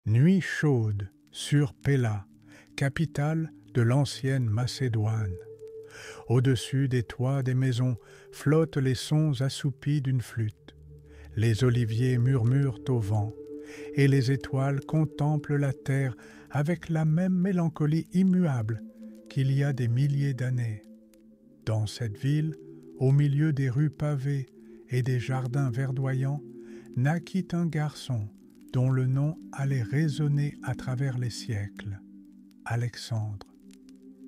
Nuit chaude sur Péla, capitale de l'ancienne Macédoine. Au-dessus des toits des maisons flottent les sons assoupis d'une flûte. Les oliviers murmurent au vent, et les étoiles contemplent la terre avec la même mélancolie immuable qu'il y a des milliers d'années. Dans cette ville, au milieu des rues pavées et des jardins verdoyants, naquit un garçon dont le nom allait résonner à travers les siècles, Alexandre.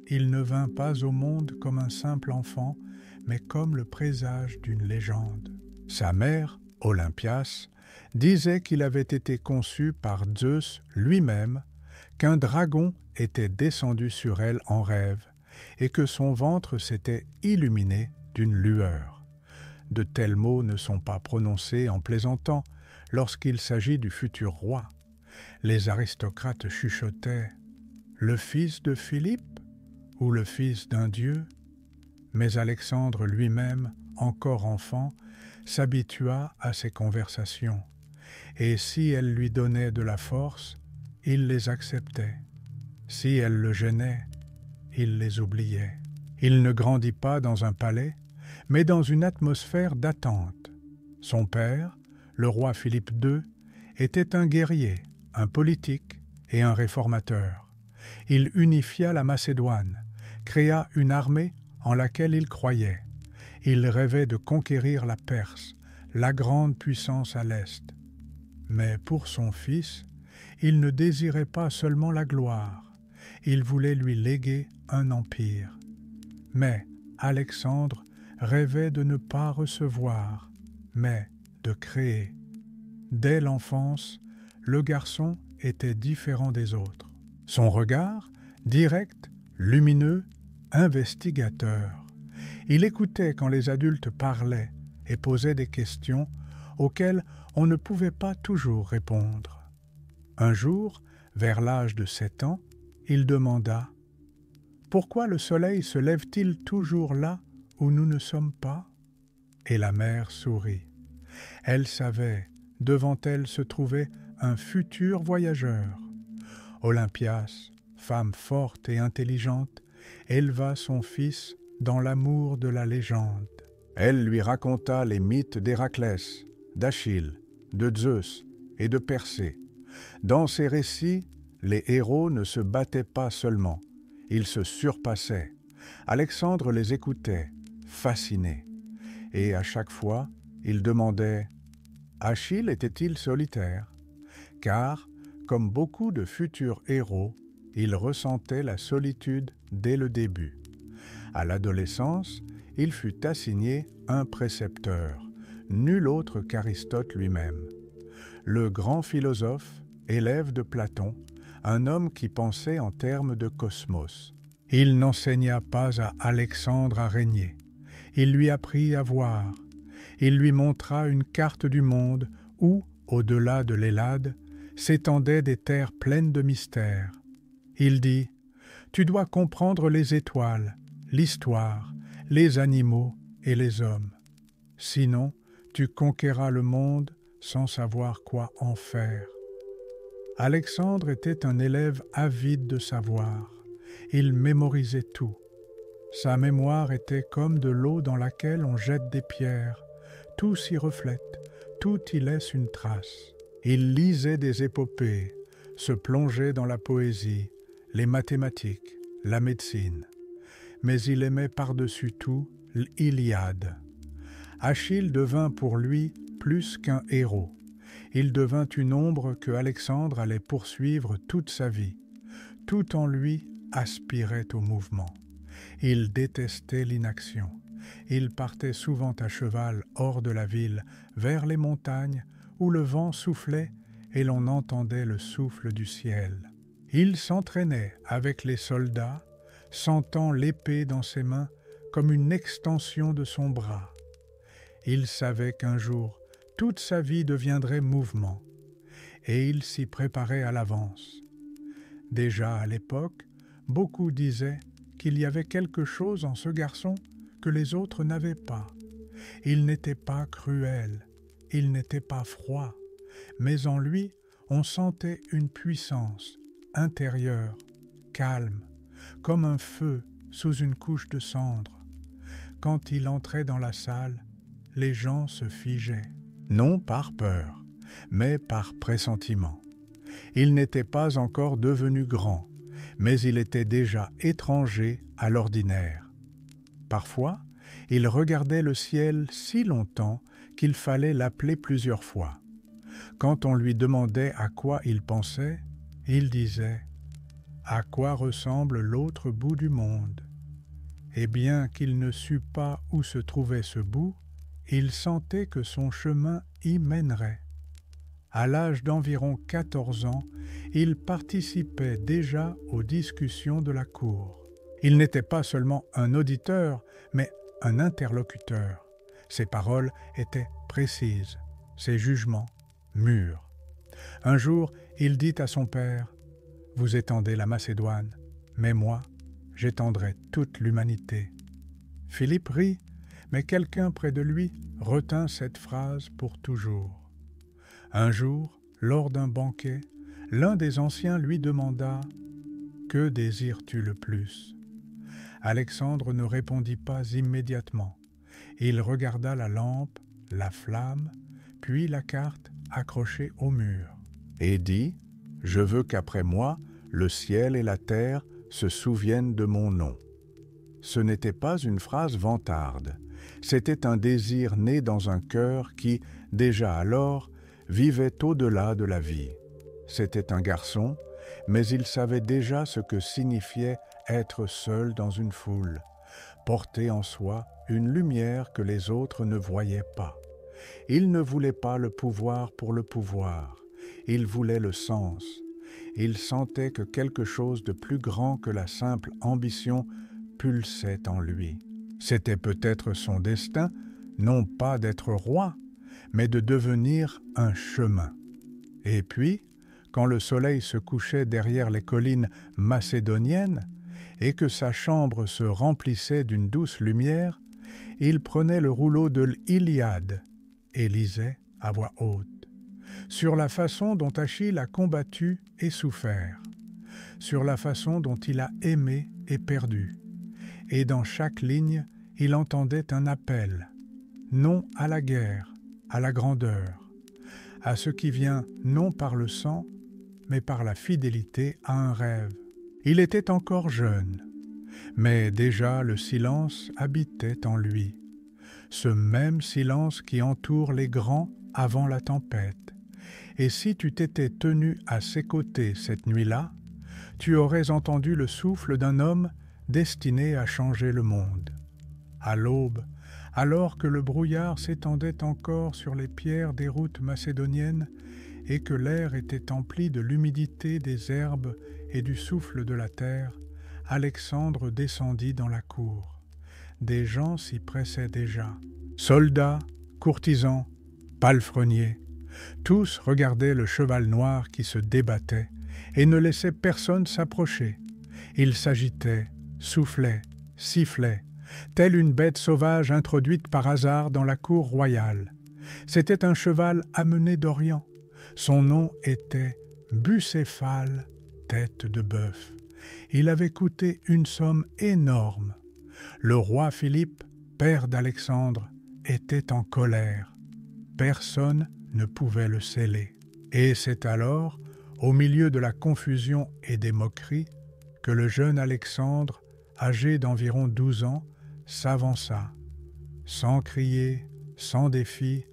Il ne vint pas au monde comme un simple enfant, mais comme le présage d'une légende. Sa mère, Olympias, disait qu'il avait été conçu par Zeus lui-même, qu'un dragon était descendu sur elle en rêve, et que son ventre s'était illuminé d'une lueur. De tels mots ne sont pas prononcés en plaisantant lorsqu'il s'agit du futur roi. Les aristocrates chuchotaient « Le fils de Philippe ou le fils d'un dieu ?» Mais Alexandre lui-même, encore enfant, s'habitua à ces conversations, et si elles lui donnaient de la force, il les acceptait. Si elles le gênaient, il les oubliait. Il ne grandit pas dans un palais, mais dans une atmosphère d'attente. Son père, le roi Philippe II, était un guerrier, un politique et un réformateur. Il unifia la Macédoine, créa une armée en laquelle il croyait. Il rêvait de conquérir la Perse, la grande puissance à l'Est. Mais pour son fils, il ne désirait pas seulement la gloire, il voulait lui léguer un empire. Mais Alexandre rêvait de ne pas recevoir, mais de créer. Dès l'enfance, le garçon était différent des autres. Son regard, direct, lumineux, investigateur. Il écoutait quand les adultes parlaient et posaient des questions auxquelles on ne pouvait pas toujours répondre. Un jour, vers l'âge de 7 ans, il demanda « Pourquoi le soleil se lève-t-il toujours là où nous ne sommes pas ?» Et la mère sourit. Elle savait, devant elle se trouvait un futur voyageur. Olympias, femme forte et intelligente, éleva son fils dans l'amour de la légende. Elle lui raconta les mythes d'Héraclès, d'Achille, de Zeus et de Persée. Dans ces récits, les héros ne se battaient pas seulement, ils se surpassaient. Alexandre les écoutait, fasciné. Et à chaque fois, il demandait « Achille était-il solitaire ?» Car, comme beaucoup de futurs héros, il ressentait la solitude dès le début. À l'adolescence, il fut assigné un précepteur, nul autre qu'Aristote lui-même. Le grand philosophe, élève de Platon, un homme qui pensait en termes de cosmos. Il n'enseigna pas à Alexandre à régner. Il lui apprit à voir. Il lui montra une carte du monde où, au-delà de l'Hellade, s'étendaient des terres pleines de mystères. Il dit « Tu dois comprendre les étoiles, l'histoire, les animaux et les hommes. Sinon, tu conquerras le monde sans savoir quoi en faire. » Alexandre était un élève avide de savoir. Il mémorisait tout. Sa mémoire était comme de l'eau dans laquelle on jette des pierres. Tout s'y reflète, tout y laisse une trace. Il lisait des épopées, se plongeait dans la poésie, les mathématiques, la médecine. Mais il aimait par-dessus tout l'Iliade. Achille devint pour lui plus qu'un héros. Il devint une ombre que Alexandre allait poursuivre toute sa vie. Tout en lui aspirait au mouvement. Il détestait l'inaction. Il partait souvent à cheval hors de la ville, vers les montagnes, où le vent soufflait et l'on entendait le souffle du ciel. Il s'entraînait avec les soldats, sentant l'épée dans ses mains comme une extension de son bras. Il savait qu'un jour, toute sa vie deviendrait mouvement, et il s'y préparait à l'avance. Déjà à l'époque, beaucoup disaient qu'il y avait quelque chose en ce garçon que les autres n'avaient pas. Il n'était pas cruel, il n'était pas froid, mais en lui, on sentait une puissance intérieure, calme, comme un feu sous une couche de cendre. Quand il entrait dans la salle, les gens se figeaient, non par peur, mais par pressentiment. Il n'était pas encore devenu grand, mais il était déjà étranger à l'ordinaire. Parfois, il regardait le ciel si longtemps qu'il fallait l'appeler plusieurs fois. Quand on lui demandait à quoi il pensait, il disait « À quoi ressemble l'autre bout du monde ?» Et bien qu'il ne sût pas où se trouvait ce bout, il sentait que son chemin y mènerait. À l'âge d'environ 14 ans, il participait déjà aux discussions de la cour. Il n'était pas seulement un auditeur, mais un interlocuteur. Ses paroles étaient précises, ses jugements mûrs. Un jour, il dit à son père « Vous étendez la Macédoine, mais moi, j'étendrai toute l'humanité. » Philippe rit, mais quelqu'un près de lui retint cette phrase pour toujours. Un jour, lors d'un banquet, l'un des anciens lui demanda « Que désires-tu le plus ?» Alexandre ne répondit pas immédiatement. Il regarda la lampe, la flamme, puis la carte accrochée au mur, et dit « Je veux qu'après moi, le ciel et la terre se souviennent de mon nom. » Ce n'était pas une phrase vantarde, c'était un désir né dans un cœur qui, déjà alors, vivait au-delà de la vie. C'était un garçon, mais il savait déjà ce que signifiait être seul dans une foule, porter en soi une lumière que les autres ne voyaient pas. Il ne voulait pas le pouvoir pour le pouvoir, il voulait le sens. Il sentait que quelque chose de plus grand que la simple ambition pulsait en lui. C'était peut-être son destin, non pas d'être roi, mais de devenir un chemin. Et puis, quand le soleil se couchait derrière les collines macédoniennes et que sa chambre se remplissait d'une douce lumière, il prenait le rouleau de l'Iliade et lisait à voix haute sur la façon dont Achille a combattu et souffert, sur la façon dont il a aimé et perdu. Et dans chaque ligne, il entendait un appel, non à la guerre, à la grandeur, à ce qui vient non par le sang, mais par la fidélité à un rêve. Il était encore jeune, mais déjà le silence habitait en lui, ce même silence qui entoure les grands avant la tempête. Et si tu t'étais tenu à ses côtés cette nuit-là, tu aurais entendu le souffle d'un homme destiné à changer le monde. À l'aube, alors que le brouillard s'étendait encore sur les pierres des routes macédoniennes et que l'air était empli de l'humidité des herbes et du souffle de la terre, Alexandre descendit dans la cour. Des gens s'y pressaient déjà. Soldats, courtisans, palefreniers, tous regardaient le cheval noir qui se débattait et ne laissait personne s'approcher. Il s'agitait, soufflait, sifflait, telle une bête sauvage introduite par hasard dans la cour royale. C'était un cheval amené d'Orient. Son nom était Bucéphale, tête de bœuf. Il avait coûté une somme énorme. Le roi Philippe, père d'Alexandre, était en colère. Personne ne pouvait le sceller. Et c'est alors, au milieu de la confusion et des moqueries, que le jeune Alexandre, âgé d'environ 12 ans, s'avança, sans crier, sans défi,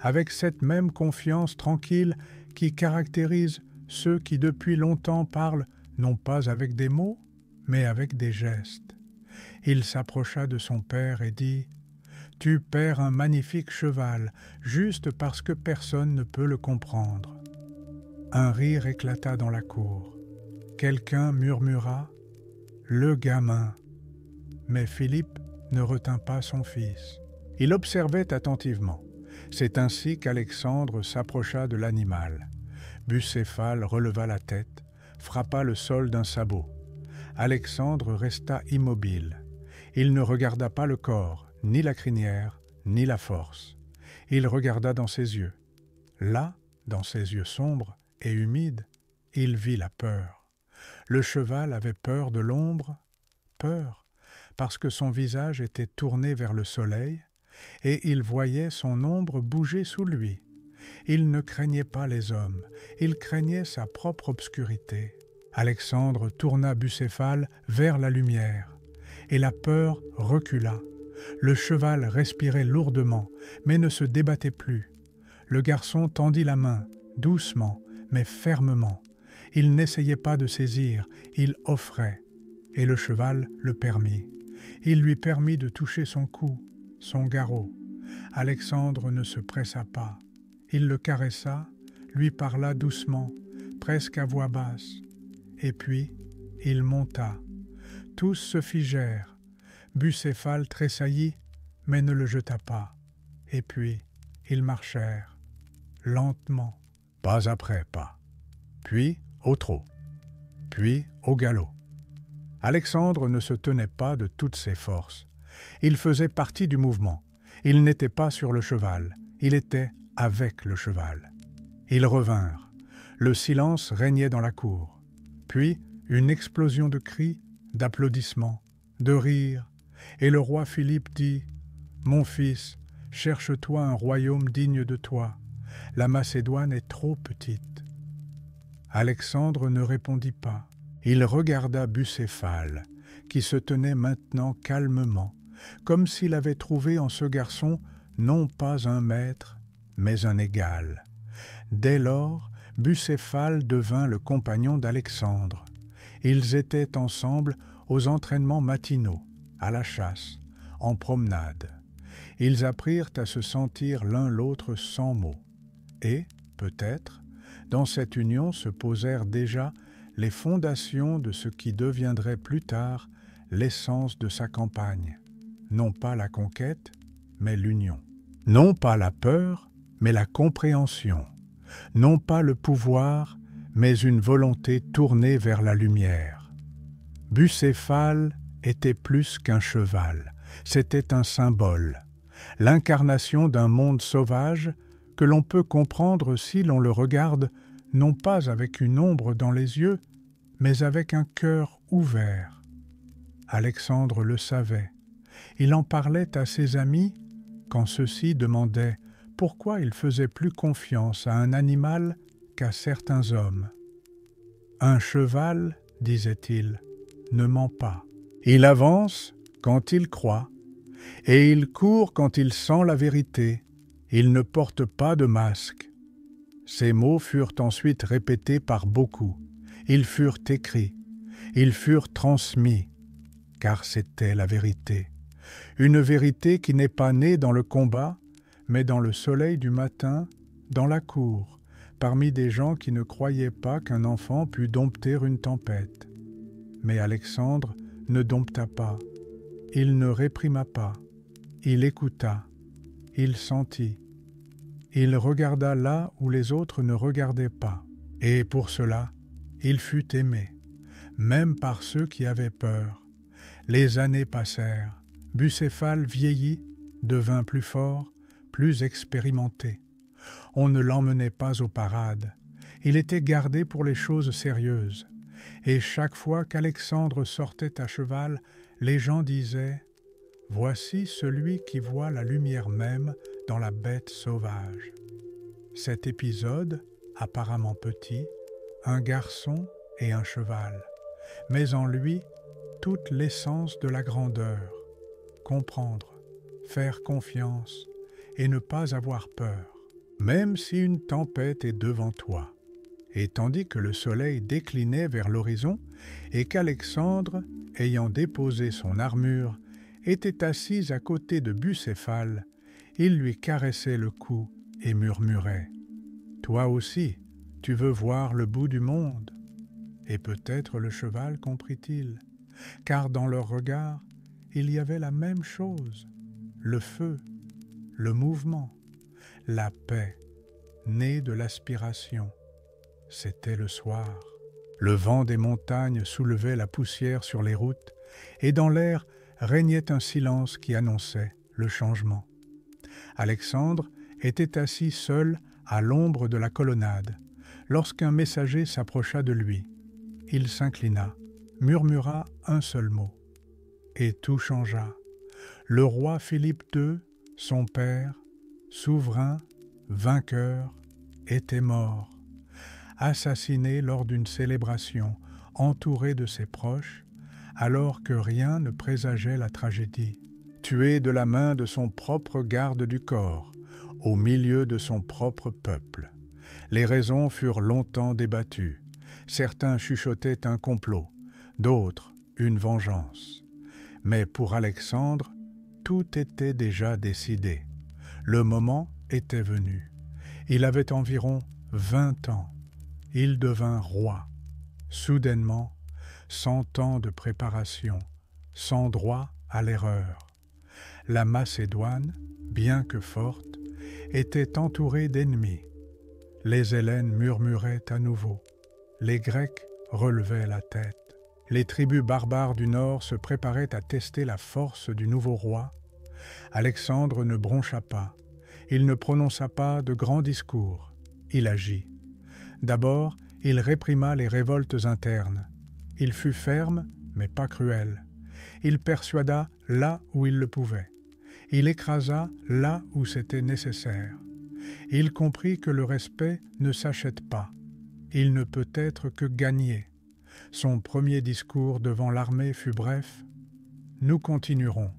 avec cette même confiance tranquille qui caractérise ceux qui depuis longtemps parlent non pas avec des mots, mais avec des gestes. Il s'approcha de son père et dit « Tu perds un magnifique cheval, juste parce que personne ne peut le comprendre. » Un rire éclata dans la cour. Quelqu'un murmura « Le gamin !» Mais Philippe ne retint pas son fils. Il observait attentivement. C'est ainsi qu'Alexandre s'approcha de l'animal. Bucéphale releva la tête, frappa le sol d'un sabot. Alexandre resta immobile. Il ne regarda pas le corps, ni la crinière, ni la force. Il regarda dans ses yeux. Là, dans ses yeux sombres, et humide, il vit la peur. Le cheval avait peur de l'ombre, peur, parce que son visage était tourné vers le soleil, et il voyait son ombre bouger sous lui. Il ne craignait pas les hommes, il craignait sa propre obscurité. Alexandre tourna Bucéphale vers la lumière, et la peur recula. Le cheval respirait lourdement, mais ne se débattait plus. Le garçon tendit la main, doucement, mais fermement. Il n'essayait pas de saisir, il offrait, et le cheval le permit. Il lui permit de toucher son cou, son garrot. Alexandre ne se pressa pas. Il le caressa, lui parla doucement, presque à voix basse. Et puis, il monta. Tous se figèrent. Bucéphale tressaillit, mais ne le jeta pas. Et puis, ils marchèrent, lentement, pas après pas. Puis au trot, puis au galop. Alexandre ne se tenait pas de toutes ses forces. Il faisait partie du mouvement. Il n'était pas sur le cheval, il était avec le cheval. Ils revinrent. Le silence régnait dans la cour. Puis une explosion de cris, d'applaudissements, de rires, et le roi Philippe dit « Mon fils, cherche-toi un royaume digne de toi. La Macédoine est trop petite. » Alexandre ne répondit pas. Il regarda Bucéphale, qui se tenait maintenant calmement, comme s'il avait trouvé en ce garçon non pas un maître, mais un égal. Dès lors, Bucéphale devint le compagnon d'Alexandre. Ils étaient ensemble aux entraînements matinaux, à la chasse, en promenade. Ils apprirent à se sentir l'un l'autre sans mots. Et, peut-être, dans cette union se posèrent déjà les fondations de ce qui deviendrait plus tard l'essence de sa campagne. Non pas la conquête, mais l'union. Non pas la peur, mais la compréhension. Non pas le pouvoir, mais une volonté tournée vers la lumière. Bucéphale était plus qu'un cheval, c'était un symbole, l'incarnation d'un monde sauvage que l'on peut comprendre si l'on le regarde non pas avec une ombre dans les yeux, mais avec un cœur ouvert. Alexandre le savait. Il en parlait à ses amis quand ceux-ci demandaient pourquoi il faisait plus confiance à un animal qu'à certains hommes. Un cheval, disait-il, ne ment pas. Il avance quand il croit, et il court quand il sent la vérité. Il ne porte pas de masque. Ces mots furent ensuite répétés par beaucoup. Ils furent écrits, ils furent transmis, car c'était la vérité. Une vérité qui n'est pas née dans le combat, mais dans le soleil du matin, dans la cour, parmi des gens qui ne croyaient pas qu'un enfant pût dompter une tempête. Mais Alexandre ne dompta pas, il ne réprima pas, il écouta, il sentit. Il regarda là où les autres ne regardaient pas, et pour cela, il fut aimé, même par ceux qui avaient peur. Les années passèrent, Bucéphale vieillit, devint plus fort, plus expérimenté. On ne l'emmenait pas aux parades, il était gardé pour les choses sérieuses, et chaque fois qu'Alexandre sortait à cheval, les gens disaient « Voici celui qui voit la lumière même dans la bête sauvage. » Cet épisode, apparemment petit, un garçon et un cheval, mais en lui toute l'essence de la grandeur, comprendre, faire confiance et ne pas avoir peur, même si une tempête est devant toi. Et tandis que le soleil déclinait vers l'horizon et qu'Alexandre, ayant déposé son armure, était assis à côté de Bucéphale, il lui caressait le cou et murmurait « Toi aussi, tu veux voir le bout du monde ?» Et peut-être le cheval comprit-il, car dans leur regard, il y avait la même chose, le feu, le mouvement, la paix, née de l'aspiration. C'était le soir. Le vent des montagnes soulevait la poussière sur les routes, et dans l'air régnait un silence qui annonçait le changement. Alexandre était assis seul à l'ombre de la colonnade. lorsqu'un messager s'approcha de lui. Il s'inclina, murmura un seul mot, et tout changea. Le roi Philippe II, son père, souverain, vainqueur, était mort, assassiné lors d'une célébration, entouré de ses proches, alors que rien ne présageait la tragédie. Tué de la main de son propre garde du corps, au milieu de son propre peuple. Les raisons furent longtemps débattues. Certains chuchotaient un complot, d'autres une vengeance. Mais pour Alexandre, tout était déjà décidé. Le moment était venu. Il avait environ 20 ans. Il devint roi. Soudainement, sans temps de préparation, sans droit à l'erreur. La Macédoine, bien que forte, était entourée d'ennemis. Les Hellènes murmuraient à nouveau. Les Grecs relevaient la tête. Les tribus barbares du nord se préparaient à tester la force du nouveau roi. Alexandre ne broncha pas. Il ne prononça pas de grands discours. Il agit. D'abord, il réprima les révoltes internes. Il fut ferme, mais pas cruel. Il persuada là où il le pouvait. Il écrasa là où c'était nécessaire. Il comprit que le respect ne s'achète pas. Il ne peut être que gagné. Son premier discours devant l'armée fut bref. « Nous continuerons.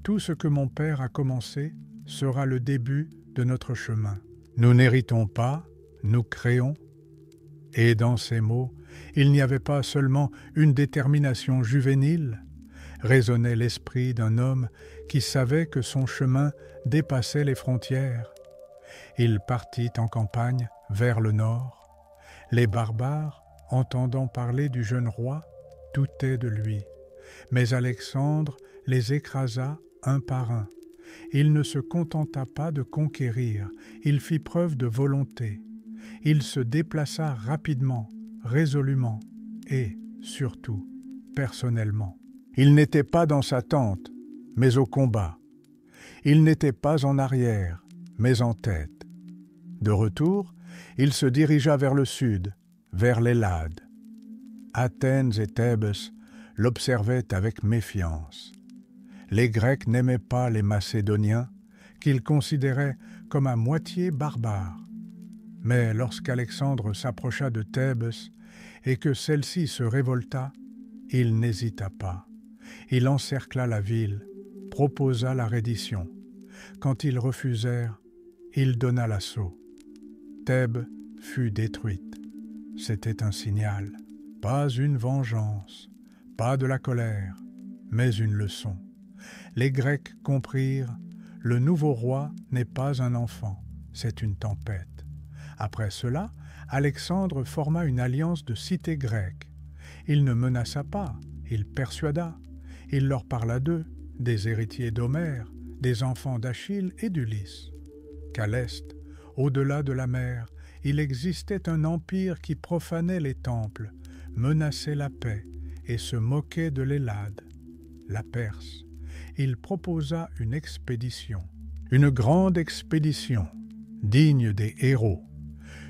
Tout ce que mon père a commencé sera le début de notre chemin. Nous n'héritons pas, nous créons. » Et dans ces mots, il n'y avait pas seulement une détermination juvénile, résonnait l'esprit d'un homme qui savait que son chemin dépassait les frontières. Il partit en campagne vers le nord. Les barbares, entendant parler du jeune roi, doutaient de lui. Mais Alexandre les écrasa un par un. Il ne se contenta pas de conquérir, il fit preuve de volonté. Il se déplaça rapidement, résolument et, surtout, personnellement. Il n'était pas dans sa tente, mais au combat. Il n'était pas en arrière, mais en tête. De retour, il se dirigea vers le sud, vers l'Ellade. Athènes et Thèbes l'observaient avec méfiance. Les Grecs n'aimaient pas les Macédoniens, qu'ils considéraient comme à moitié barbares. Mais lorsqu'Alexandre s'approcha de Thèbes et que celle-ci se révolta, il n'hésita pas. Il encercla la ville, proposa la reddition. Quand ils refusèrent, il donna l'assaut. Thèbes fut détruite. C'était un signal. Pas une vengeance, pas de la colère, mais une leçon. Les Grecs comprirent, le nouveau roi n'est pas un enfant, c'est une tempête. Après cela, Alexandre forma une alliance de cités grecques. Il ne menaça pas, il persuada. Il leur parla d'eux, des héritiers d'Homère, des enfants d'Achille et d'Ulysse. Qu'à l'est, au-delà de la mer, il existait un empire qui profanait les temples, menaçait la paix et se moquait de l'Ellade, la Perse. Il proposa une expédition, une grande expédition, digne des héros,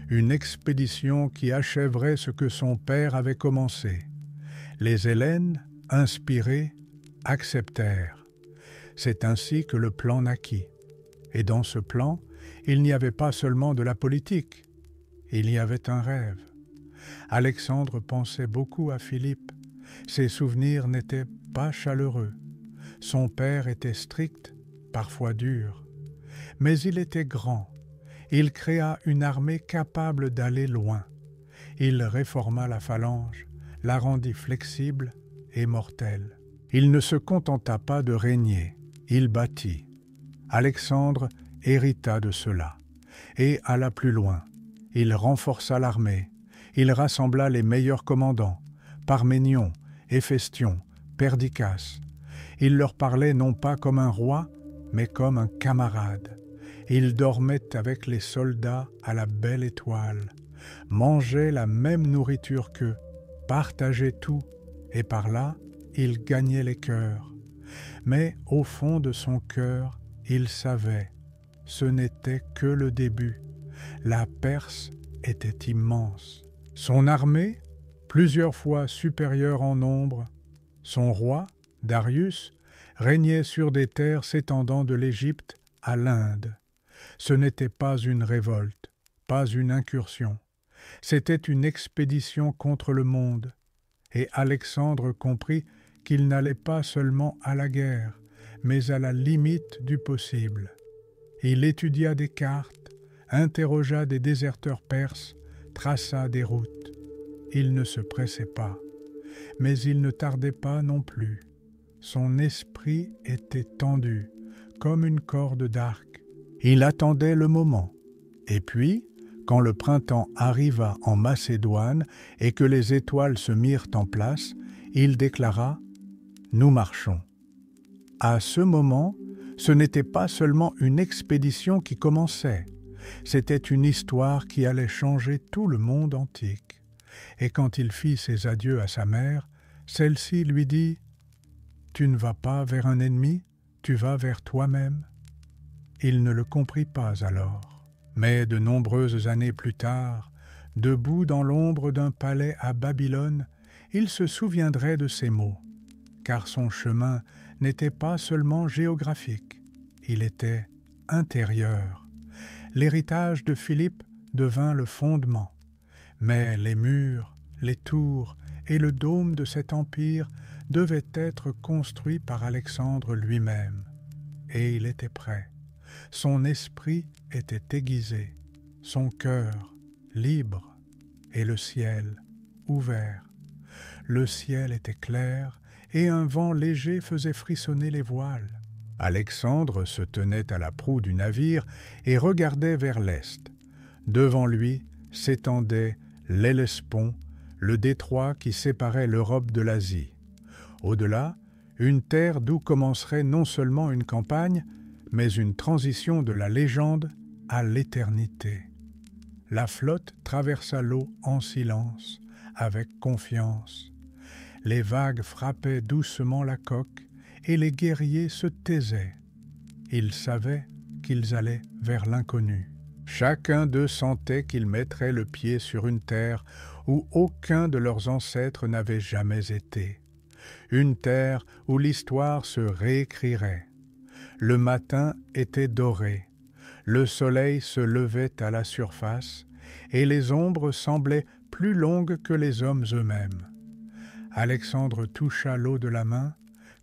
une expédition qui achèverait ce que son père avait commencé. Les Hellènes, inspirés, acceptèrent. C'est ainsi que le plan naquit. Et dans ce plan, il n'y avait pas seulement de la politique, il y avait un rêve. Alexandre pensait beaucoup à Philippe. Ses souvenirs n'étaient pas chaleureux. Son père était strict, parfois dur. Mais il était grand. Il créa une armée capable d'aller loin. Il réforma la phalange, la rendit flexible et mortelle. Il ne se contenta pas de régner, il bâtit. Alexandre hérita de cela et alla plus loin. Il renforça l'armée, il rassembla les meilleurs commandants, Parménion, Héphestion, Perdiccas. Il leur parlait non pas comme un roi, mais comme un camarade. Il dormait avec les soldats à la belle étoile, mangeait la même nourriture qu'eux, partageait tout, et par là, il gagnait les cœurs. Mais au fond de son cœur, il savait, ce n'était que le début. La Perse était immense. Son armée, plusieurs fois supérieure en nombre, son roi, Darius, régnait sur des terres s'étendant de l'Égypte à l'Inde. Ce n'était pas une révolte, pas une incursion. C'était une expédition contre le monde, et Alexandre comprit qu'il n'allait pas seulement à la guerre, mais à la limite du possible. Il étudia des cartes, interrogea des déserteurs perses, traça des routes. Il ne se pressait pas, mais il ne tardait pas non plus. Son esprit était tendu, comme une corde d'arc. Il attendait le moment. Et puis, quand le printemps arriva en Macédoine et que les étoiles se mirent en place, il déclara « Nous marchons ». À ce moment, ce n'était pas seulement une expédition qui commençait, c'était une histoire qui allait changer tout le monde antique. Et quand il fit ses adieux à sa mère, celle-ci lui dit « Tu ne vas pas vers un ennemi, tu vas vers toi-même ». Il ne le comprit pas alors. Mais de nombreuses années plus tard, debout dans l'ombre d'un palais à Babylone, il se souviendrait de ces mots, car son chemin n'était pas seulement géographique, il était intérieur. L'héritage de Philippe devint le fondement, mais les murs, les tours et le dôme de cet empire devaient être construits par Alexandre lui-même. Et il était prêt. Son esprit était aiguisé, son cœur libre et le ciel ouvert. Le ciel était clair et un vent léger faisait frissonner les voiles. Alexandre se tenait à la proue du navire et regardait vers l'est. Devant lui s'étendait l'Hellespont, le détroit qui séparait l'Europe de l'Asie. Au-delà, une terre d'où commencerait non seulement une campagne, mais une transition de la légende à l'éternité. La flotte traversa l'eau en silence, avec confiance. Les vagues frappaient doucement la coque et les guerriers se taisaient. Ils savaient qu'ils allaient vers l'inconnu. Chacun d'eux sentait qu'ils mettraient le pied sur une terre où aucun de leurs ancêtres n'avait jamais été. Une terre où l'histoire se réécrirait. Le matin était doré, le soleil se levait à la surface et les ombres semblaient plus longues que les hommes eux-mêmes. Alexandre toucha l'eau de la main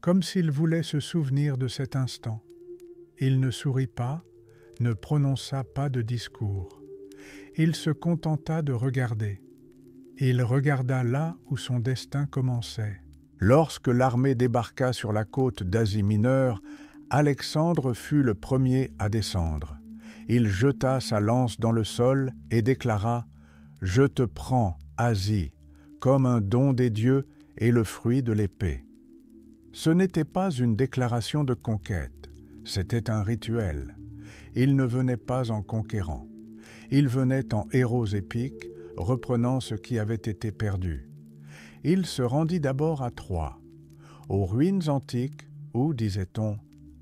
comme s'il voulait se souvenir de cet instant. Il ne sourit pas, ne prononça pas de discours. Il se contenta de regarder. Il regarda là où son destin commençait. Lorsque l'armée débarqua sur la côte d'Asie mineure, Alexandre fut le premier à descendre. Il jeta sa lance dans le sol et déclara « Je te prends, Asie, comme un don des dieux et le fruit de l'épée. » Ce n'était pas une déclaration de conquête, c'était un rituel. Il ne venait pas en conquérant. Il venait en héros épiques, reprenant ce qui avait été perdu. Il se rendit d'abord à Troie, aux ruines antiques où, disait-on,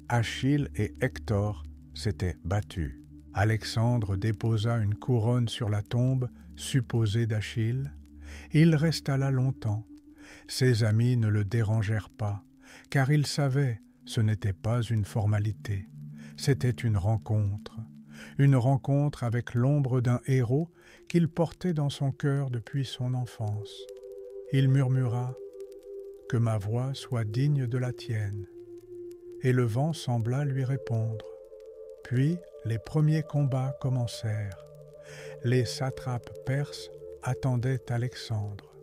Achille et Hector s'étaient battus. Alexandre déposa une couronne sur la tombe supposée d'Achille. Il resta là longtemps. Ses amis ne le dérangèrent pas, car ils savaient ce n'était pas une formalité. C'était une rencontre avec l'ombre d'un héros qu'il portait dans son cœur depuis son enfance. Il murmura « Que ma voix soit digne de la tienne ». Et le vent sembla lui répondre. Puis les premiers combats commencèrent. Les satrapes perses attendaient Alexandre.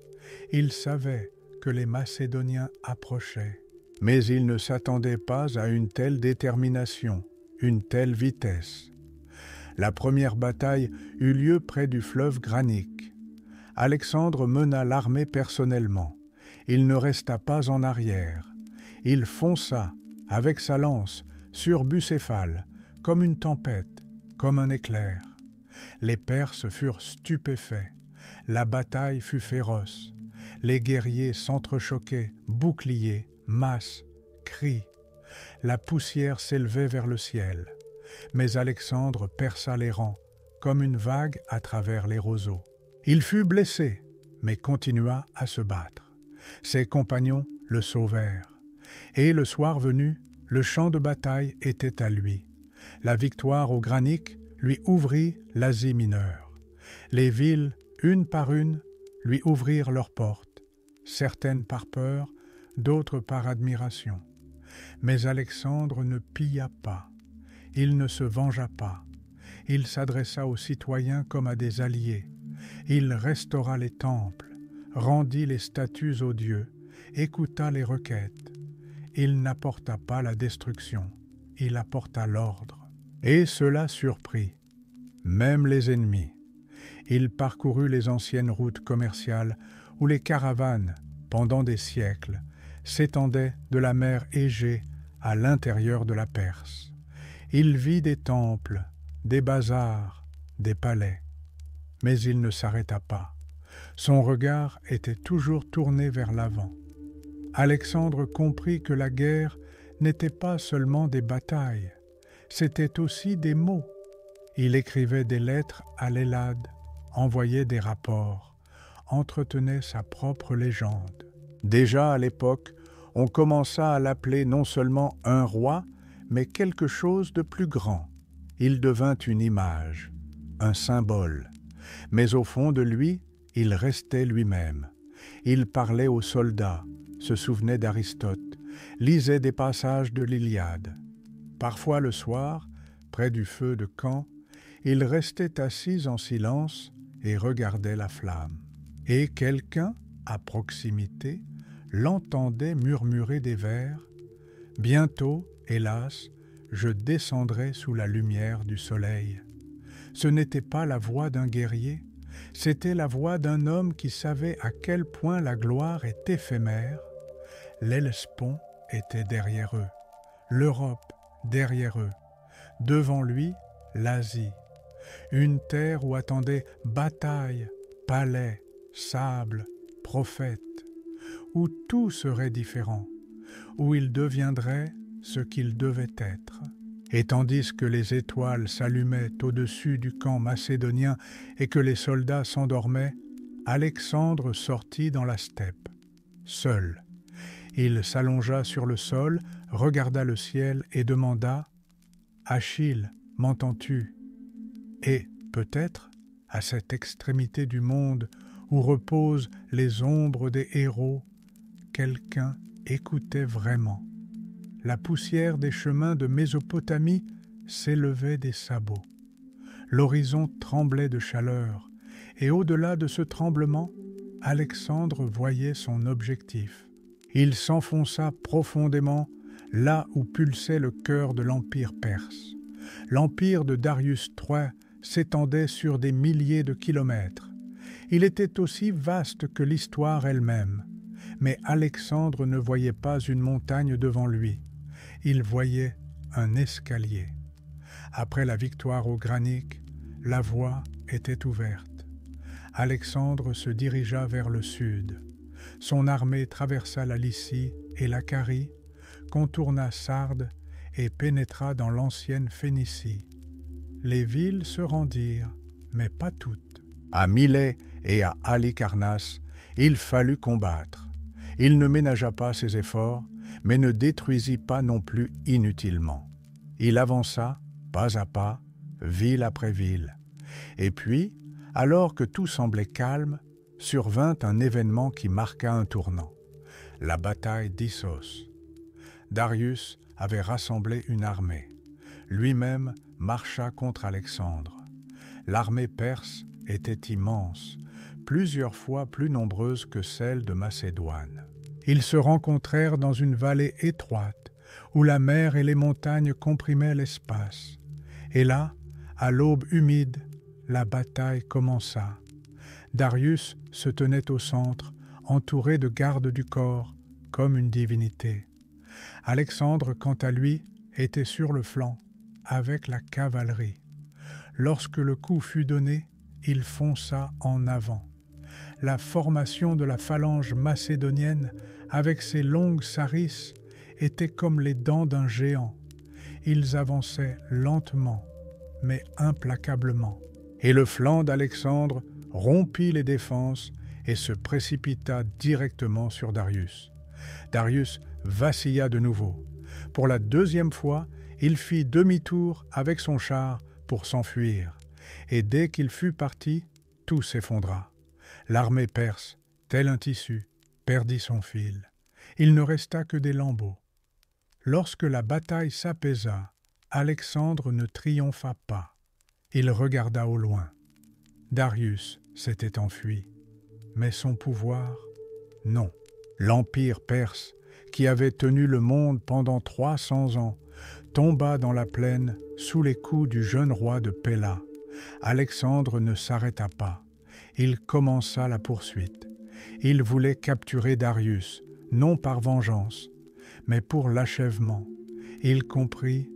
Ils savaient que les Macédoniens approchaient, mais ils ne s'attendaient pas à une telle détermination, une telle vitesse. La première bataille eut lieu près du fleuve Granique. Alexandre mena l'armée personnellement. Il ne resta pas en arrière. Il fonça, avec sa lance, sur Bucéphale, comme une tempête, comme un éclair. Les Perses furent stupéfaits. La bataille fut féroce. Les guerriers s'entrechoquaient, boucliers, masses, cris. La poussière s'élevait vers le ciel. Mais Alexandre perça les rangs, comme une vague à travers les roseaux. Il fut blessé, mais continua à se battre. Ses compagnons le sauvèrent. Et le soir venu, le champ de bataille était à lui. La victoire au Granique lui ouvrit l'Asie mineure. Les villes, une par une, lui ouvrirent leurs portes, certaines par peur, d'autres par admiration. Mais Alexandre ne pilla pas, il ne se vengea pas, il s'adressa aux citoyens comme à des alliés, il restaura les temples, rendit les statues aux dieux, écouta les requêtes. Il n'apporta pas la destruction, il apporta l'ordre. Et cela surprit, même les ennemis. Il parcourut les anciennes routes commerciales où les caravanes, pendant des siècles, s'étendaient de la mer Égée à l'intérieur de la Perse. Il vit des temples, des bazars, des palais. Mais il ne s'arrêta pas. Son regard était toujours tourné vers l'avant. Alexandre comprit que la guerre n'était pas seulement des batailles, c'était aussi des mots. Il écrivait des lettres à l'Hellade, envoyait des rapports, entretenait sa propre légende. Déjà à l'époque, on commença à l'appeler non seulement un roi, mais quelque chose de plus grand. Il devint une image, un symbole. Mais au fond de lui, il restait lui-même. Il parlait aux soldats, se souvenait d'Aristote, lisait des passages de l'Iliade. Parfois le soir, près du feu de camp, il restait assis en silence et regardait la flamme. Et quelqu'un, à proximité, l'entendait murmurer des vers. « Bientôt, hélas, je descendrai sous la lumière du soleil. » Ce n'était pas la voix d'un guerrier, c'était la voix d'un homme qui savait à quel point la gloire est éphémère. L'Hellespont était derrière eux, l'Europe derrière eux, devant lui, l'Asie, une terre où attendaient bataille, palais, sable, prophètes, où tout serait différent, où il deviendrait ce qu'il devait être. Et tandis que les étoiles s'allumaient au-dessus du camp macédonien et que les soldats s'endormaient, Alexandre sortit dans la steppe, seul. Il s'allongea sur le sol, regarda le ciel et demanda « Achille, m'entends-tu » Et, peut-être, à cette extrémité du monde où reposent les ombres des héros, quelqu'un écoutait vraiment. La poussière des chemins de Mésopotamie s'élevait des sabots. L'horizon tremblait de chaleur, et au-delà de ce tremblement, Alexandre voyait son objectif. Il s'enfonça profondément là où pulsait le cœur de l'Empire perse. L'empire de Darius III s'étendait sur des milliers de kilomètres. Il était aussi vaste que l'histoire elle-même. Mais Alexandre ne voyait pas une montagne devant lui. Il voyait un escalier. Après la victoire au Granique, la voie était ouverte. Alexandre se dirigea vers le sud. Son armée traversa la Lycie et la Carie, contourna Sardes et pénétra dans l'ancienne Phénicie. Les villes se rendirent, mais pas toutes. À Milet et à Halicarnasse, il fallut combattre. Il ne ménagea pas ses efforts, mais ne détruisit pas non plus inutilement. Il avança, pas à pas, ville après ville. Et puis, alors que tout semblait calme, survint un événement qui marqua un tournant, la bataille d'Issos. Darius avait rassemblé une armée. Lui-même marcha contre Alexandre. L'armée perse était immense, plusieurs fois plus nombreuse que celle de Macédoine. Ils se rencontrèrent dans une vallée étroite, où la mer et les montagnes comprimaient l'espace. Et là, à l'aube humide, la bataille commença. Darius se tenait au centre, entouré de gardes du corps, comme une divinité. Alexandre, quant à lui, était sur le flanc, avec la cavalerie. Lorsque le coup fut donné, il fonça en avant. La formation de la phalange macédonienne, avec ses longues sarisses, était comme les dents d'un géant. Ils avançaient lentement, mais implacablement. Et le flanc d'Alexandre rompit les défenses et se précipita directement sur Darius. Darius vacilla de nouveau. Pour la deuxième fois, il fit demi-tour avec son char pour s'enfuir. Et dès qu'il fut parti, tout s'effondra. L'armée perse, tel un tissu, perdit son fil. Il ne resta que des lambeaux. Lorsque la bataille s'apaisa, Alexandre ne triompha pas. Il regarda au loin. Darius s'était enfui. Mais son pouvoir, non. L'empire perse, qui avait tenu le monde pendant 300 ans, tomba dans la plaine sous les coups du jeune roi de Péla. Alexandre ne s'arrêta pas. Il commença la poursuite. Il voulait capturer Darius, non par vengeance, mais pour l'achèvement. Il comprit,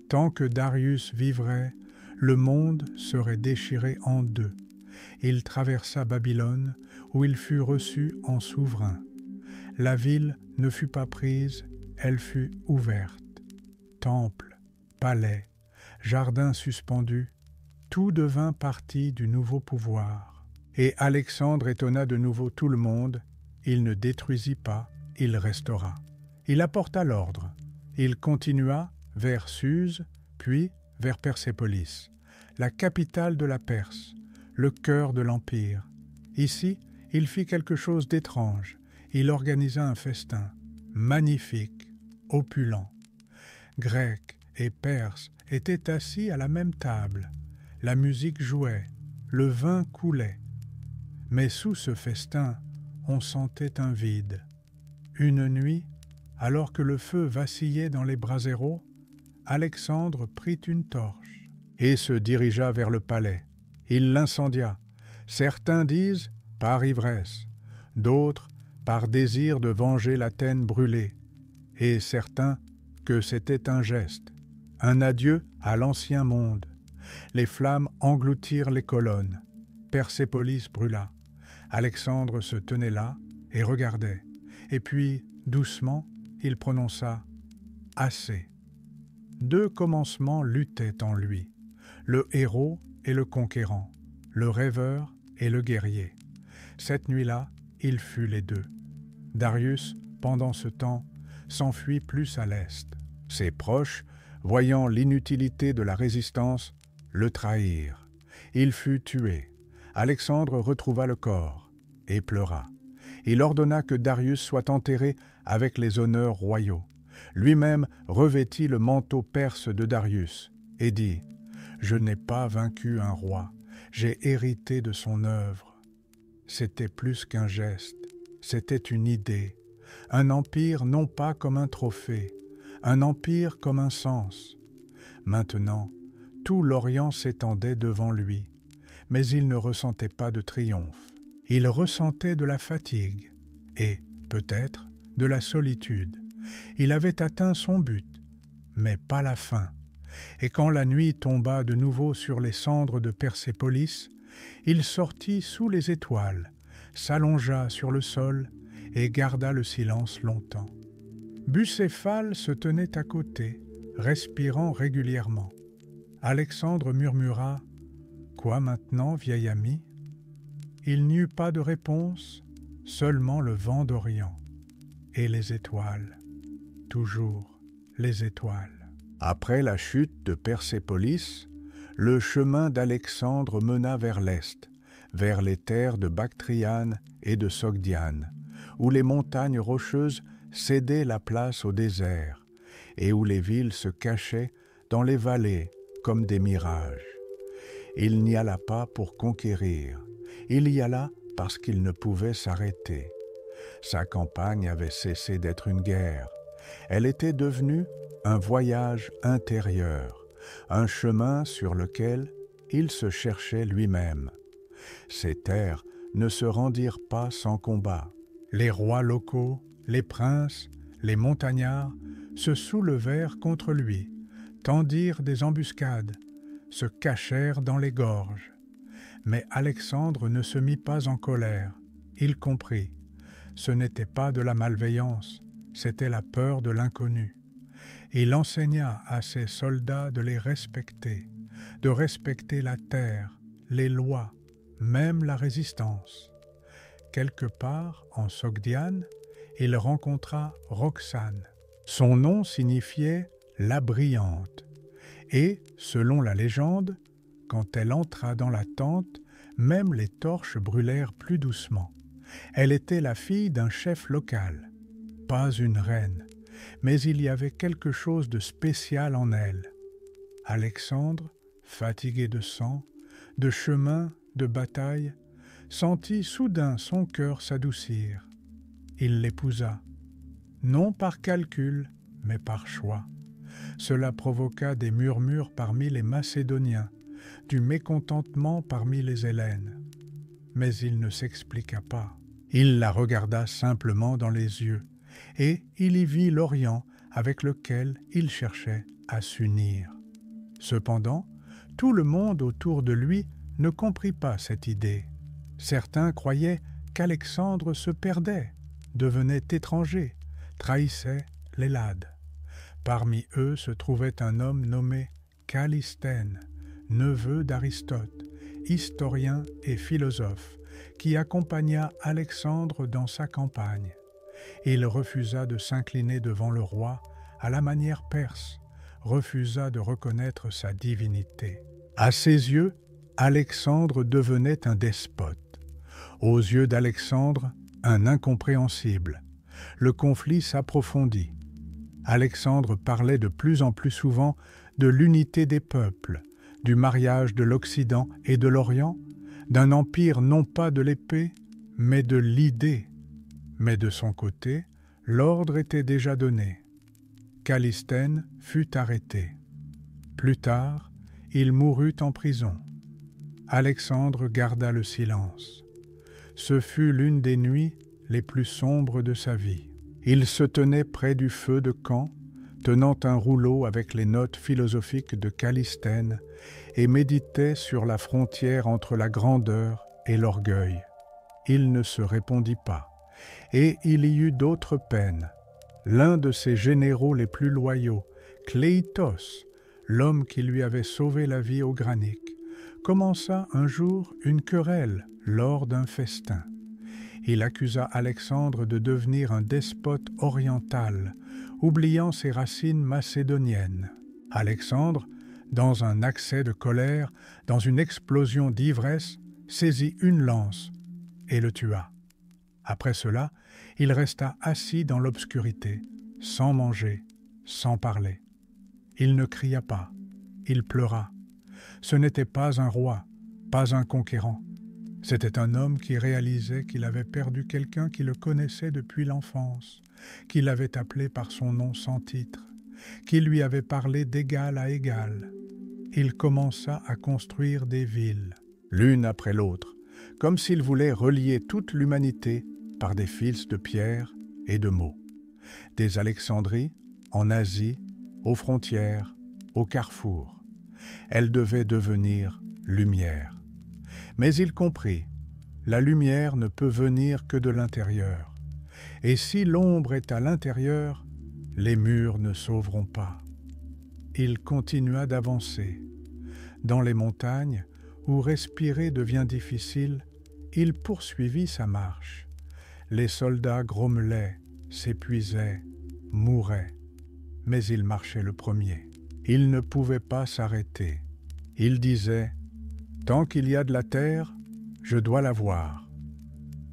tant que Darius vivrait, le monde serait déchiré en deux. Il traversa Babylone, où il fut reçu en souverain. La ville ne fut pas prise, elle fut ouverte. Temples, palais, jardins suspendus, tout devint partie du nouveau pouvoir. Et Alexandre étonna de nouveau tout le monde. Il ne détruisit pas, il restaura. Il apporta l'ordre. Il continua vers Suse, puis vers Persépolis, la capitale de la Perse, le cœur de l'Empire. Ici, il fit quelque chose d'étrange. Il organisa un festin, magnifique, opulent. Grecs et Perses étaient assis à la même table. La musique jouait, le vin coulait. Mais sous ce festin, on sentait un vide. Une nuit, alors que le feu vacillait dans les braseros, Alexandre prit une torche et se dirigea vers le palais. Il l'incendia. Certains disent par ivresse, d'autres par désir de venger l'Athènes brûlée, et certains que c'était un geste, un adieu à l'ancien monde. Les flammes engloutirent les colonnes. Persépolis brûla. Alexandre se tenait là et regardait. Et puis, doucement, il prononça « Assez ». Deux commencements luttaient en lui, le héros et le conquérant, le rêveur et le guerrier. Cette nuit-là, il fut les deux. Darius, pendant ce temps, s'enfuit plus à l'est. Ses proches, voyant l'inutilité de la résistance, le trahirent. Il fut tué. Alexandre retrouva le corps et pleura. Il ordonna que Darius soit enterré avec les honneurs royaux. Lui-même revêtit le manteau perse de Darius et dit « Je n'ai pas vaincu un roi, j'ai hérité de son œuvre. » C'était plus qu'un geste, c'était une idée, un empire non pas comme un trophée, un empire comme un sens. Maintenant, tout l'Orient s'étendait devant lui, mais il ne ressentait pas de triomphe. Il ressentait de la fatigue et, peut-être, de la solitude. Il avait atteint son but, mais pas la fin. Et quand la nuit tomba de nouveau sur les cendres de Persépolis, il sortit sous les étoiles, s'allongea sur le sol et garda le silence longtemps. Bucéphale se tenait à côté, respirant régulièrement. Alexandre murmura « Quoi maintenant, vieil ami ?» Il n'y eut pas de réponse, seulement le vent d'Orient et les étoiles, toujours les étoiles. Après la chute de Persépolis, le chemin d'Alexandre mena vers l'est, vers les terres de Bactriane et de Sogdiane, où les montagnes rocheuses cédaient la place au désert et où les villes se cachaient dans les vallées comme des mirages. Il n'y alla pas pour conquérir, il y alla parce qu'il ne pouvait s'arrêter. Sa campagne avait cessé d'être une guerre, elle était devenue un voyage intérieur, un chemin sur lequel il se cherchait lui-même. Ces terres ne se rendirent pas sans combat. Les rois locaux, les princes, les montagnards se soulevèrent contre lui, tendirent des embuscades, se cachèrent dans les gorges. Mais Alexandre ne se mit pas en colère. Il comprit. Ce n'était pas de la malveillance, c'était la peur de l'inconnu. Il enseigna à ses soldats de les respecter, de respecter la terre, les lois, même la résistance. Quelque part, en Sogdiane, il rencontra Roxane. Son nom signifiait « la brillante » et, selon la légende, quand elle entra dans la tente, même les torches brûlèrent plus doucement. Elle était la fille d'un chef local, pas une reine, mais il y avait quelque chose de spécial en elle. Alexandre, fatigué de sang, de chemin, de bataille, sentit soudain son cœur s'adoucir. Il l'épousa, non par calcul, mais par choix. Cela provoqua des murmures parmi les Macédoniens, du mécontentement parmi les Hellènes. Mais il ne s'expliqua pas. Il la regarda simplement dans les yeux, et il y vit l'Orient avec lequel il cherchait à s'unir. Cependant, tout le monde autour de lui ne comprit pas cette idée. Certains croyaient qu'Alexandre se perdait, devenait étranger, trahissait l'Hellade. Parmi eux se trouvait un homme nommé Callisthène, neveu d'Aristote, historien et philosophe, qui accompagna Alexandre dans sa campagne. Il refusa de s'incliner devant le roi à la manière perse, refusa de reconnaître sa divinité. À ses yeux, Alexandre devenait un despote. Aux yeux d'Alexandre, un incompréhensible. Le conflit s'approfondit. Alexandre parlait de plus en plus souvent de l'unité des peuples, du mariage de l'Occident et de l'Orient, d'un empire non pas de l'épée, mais de l'idée. Mais de son côté, l'ordre était déjà donné. Callisthène fut arrêté. Plus tard, il mourut en prison. Alexandre garda le silence. Ce fut l'une des nuits les plus sombres de sa vie. Il se tenait près du feu de camp, tenant un rouleau avec les notes philosophiques de Callisthène, et méditait sur la frontière entre la grandeur et l'orgueil. Il ne se répondit pas, et il y eut d'autres peines. L'un de ses généraux les plus loyaux, Cléitos, l'homme qui lui avait sauvé la vie au Granique, commença un jour une querelle lors d'un festin. Il accusa Alexandre de devenir un despote oriental, oubliant ses racines macédoniennes. Alexandre, dans un accès de colère, dans une explosion d'ivresse, saisit une lance et le tua. Après cela, il resta assis dans l'obscurité, sans manger, sans parler. Il ne cria pas, il pleura. Ce n'était pas un roi, pas un conquérant. C'était un homme qui réalisait qu'il avait perdu quelqu'un qui le connaissait depuis l'enfance, qui l'avait appelé par son nom sans titre, qui lui avait parlé d'égal à égal. Il commença à construire des villes, l'une après l'autre, comme s'il voulait relier toute l'humanité par des fils de pierre et de mots. Des Alexandries, en Asie, aux frontières, au carrefour. Elle devait devenir lumière. Mais il comprit, la lumière ne peut venir que de l'intérieur. Et si l'ombre est à l'intérieur, les murs ne sauveront pas. Il continua d'avancer. Dans les montagnes, où respirer devient difficile, il poursuivit sa marche. Les soldats grommelaient, s'épuisaient, mouraient. Mais il marchait le premier. Il ne pouvait pas s'arrêter. Il disait « Tant qu'il y a de la terre, je dois la voir. »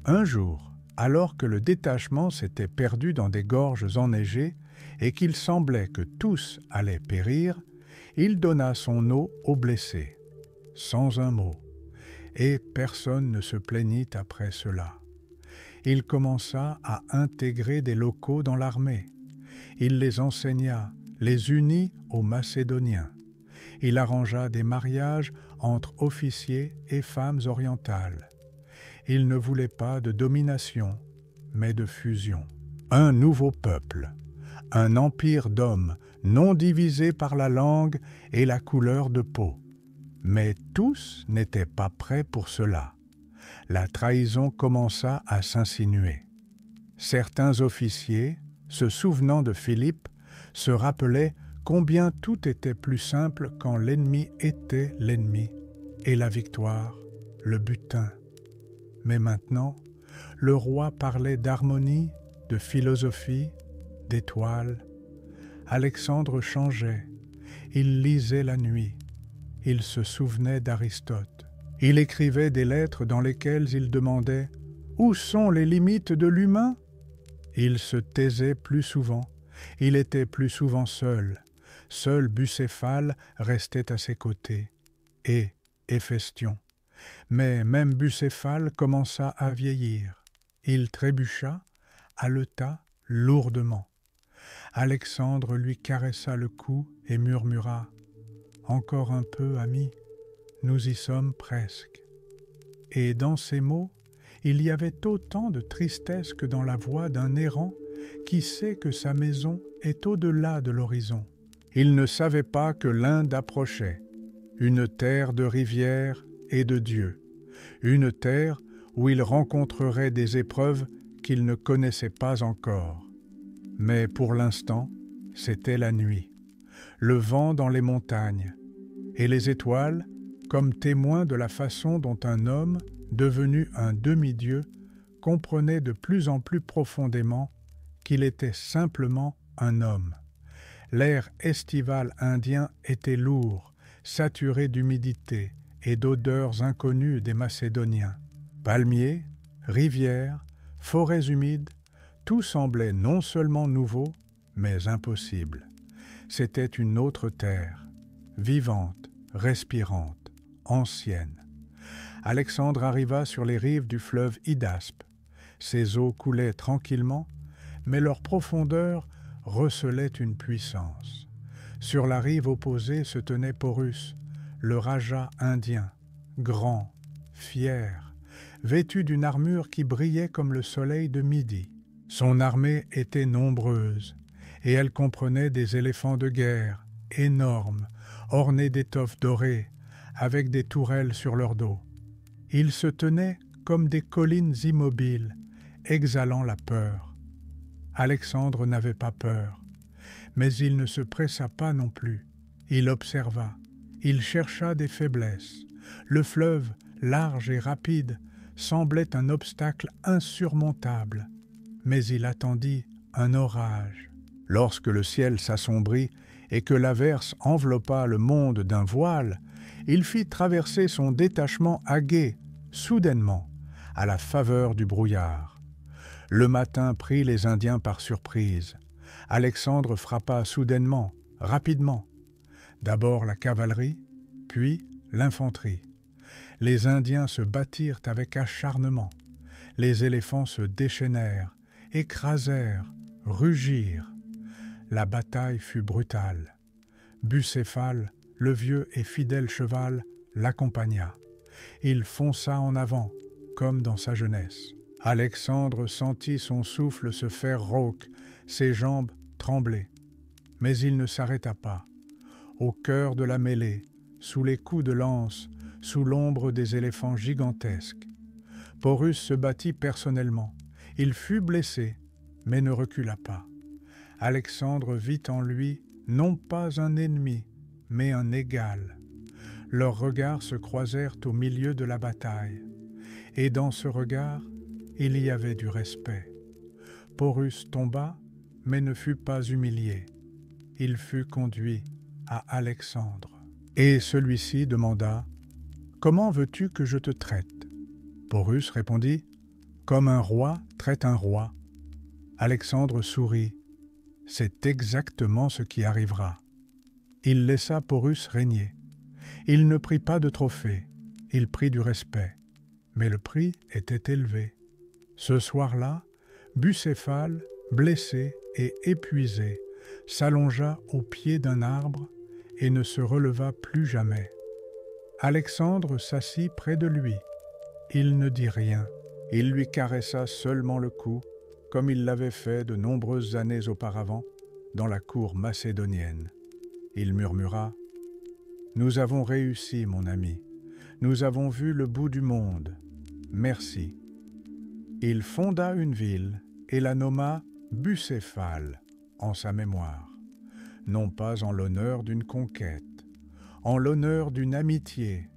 Un jour, alors que le détachement s'était perdu dans des gorges enneigées et qu'il semblait que tous allaient périr, il donna son eau aux blessés, sans un mot, et personne ne se plaignit après cela. Il commença à intégrer des locaux dans l'armée. Il les enseigna, les unit aux Macédoniens. Il arrangea des mariages entre officiers et femmes orientales. Il ne voulait pas de domination, mais de fusion. Un nouveau peuple, un empire d'hommes non divisé par la langue et la couleur de peau. Mais tous n'étaient pas prêts pour cela. La trahison commença à s'insinuer. Certains officiers, se souvenant de Philippe, se rappelaient combien tout était plus simple quand l'ennemi était l'ennemi, et la victoire, le butin. Mais maintenant, le roi parlait d'harmonie, de philosophie, d'étoiles. Alexandre changeait, il lisait la nuit, il se souvenait d'Aristote. Il écrivait des lettres dans lesquelles il demandait « Où sont les limites de l'humain ?» Il se taisait plus souvent, il était plus souvent seul. Seul Bucéphale restait à ses côtés, et Héphaestion. Mais même Bucéphale commença à vieillir. Il trébucha, haleta lourdement. Alexandre lui caressa le cou et murmura « Encore un peu, ami, nous y sommes presque. » Et dans ces mots, il y avait autant de tristesse que dans la voix d'un errant qui sait que sa maison est au-delà de l'horizon. Il ne savait pas que l'Inde approchait, une terre de rivières et de dieux, une terre où il rencontrerait des épreuves qu'il ne connaissait pas encore. Mais pour l'instant, c'était la nuit, le vent dans les montagnes, et les étoiles, comme témoins de la façon dont un homme, devenu un demi-dieu, comprenait de plus en plus profondément qu'il était simplement un homme. L'air estival indien était lourd, saturé d'humidité et d'odeurs inconnues des Macédoniens. Palmiers, rivières, forêts humides, tout semblait non seulement nouveau, mais impossible. C'était une autre terre, vivante, respirante, ancienne. Alexandre arriva sur les rives du fleuve Hydaspe. Ses eaux coulaient tranquillement, mais leur profondeur recelait une puissance. Sur la rive opposée se tenait Porus, le raja indien, grand, fier, vêtu d'une armure qui brillait comme le soleil de midi. Son armée était nombreuse, et elle comprenait des éléphants de guerre, énormes, ornés d'étoffes dorées, avec des tourelles sur leur dos. Ils se tenaient comme des collines immobiles, exhalant la peur. Alexandre n'avait pas peur, mais il ne se pressa pas non plus. Il observa, il chercha des faiblesses. Le fleuve, large et rapide, semblait un obstacle insurmontable, mais il attendit un orage. Lorsque le ciel s'assombrit et que l'averse enveloppa le monde d'un voile, il fit traverser son détachement à gué, soudainement, à la faveur du brouillard. Le matin prit les Indiens par surprise. Alexandre frappa soudainement, rapidement. D'abord la cavalerie, puis l'infanterie. Les Indiens se battirent avec acharnement. Les éléphants se déchaînèrent, écrasèrent, rugirent. La bataille fut brutale. Bucéphale, le vieux et fidèle cheval, l'accompagna. Il fonça en avant, comme dans sa jeunesse. Alexandre sentit son souffle se faire rauque, ses jambes trembler. Mais il ne s'arrêta pas. Au cœur de la mêlée, sous les coups de lance, sous l'ombre des éléphants gigantesques, Porus se battit personnellement. Il fut blessé, mais ne recula pas. Alexandre vit en lui non pas un ennemi, mais un égal. Leurs regards se croisèrent au milieu de la bataille, et dans ce regard, il y avait du respect. Porus tomba, mais ne fut pas humilié. Il fut conduit à Alexandre. Et celui-ci demanda « Comment veux-tu que je te traite ?» Porus répondit « Comme un roi traite un roi. » Alexandre sourit. C'est exactement ce qui arrivera. Il laissa Porus régner. Il ne prit pas de trophée, il prit du respect. Mais le prix était élevé. Ce soir-là, Bucéphale, blessé et épuisé, s'allongea au pied d'un arbre et ne se releva plus jamais. Alexandre s'assit près de lui. Il ne dit rien. Il lui caressa seulement le cou, comme il l'avait fait de nombreuses années auparavant dans la cour macédonienne. Il murmura « Nous avons réussi, mon ami. Nous avons vu le bout du monde. Merci. » Il fonda une ville et la nomma Bucéphale en sa mémoire, non pas en l'honneur d'une conquête, en l'honneur d'une amitié,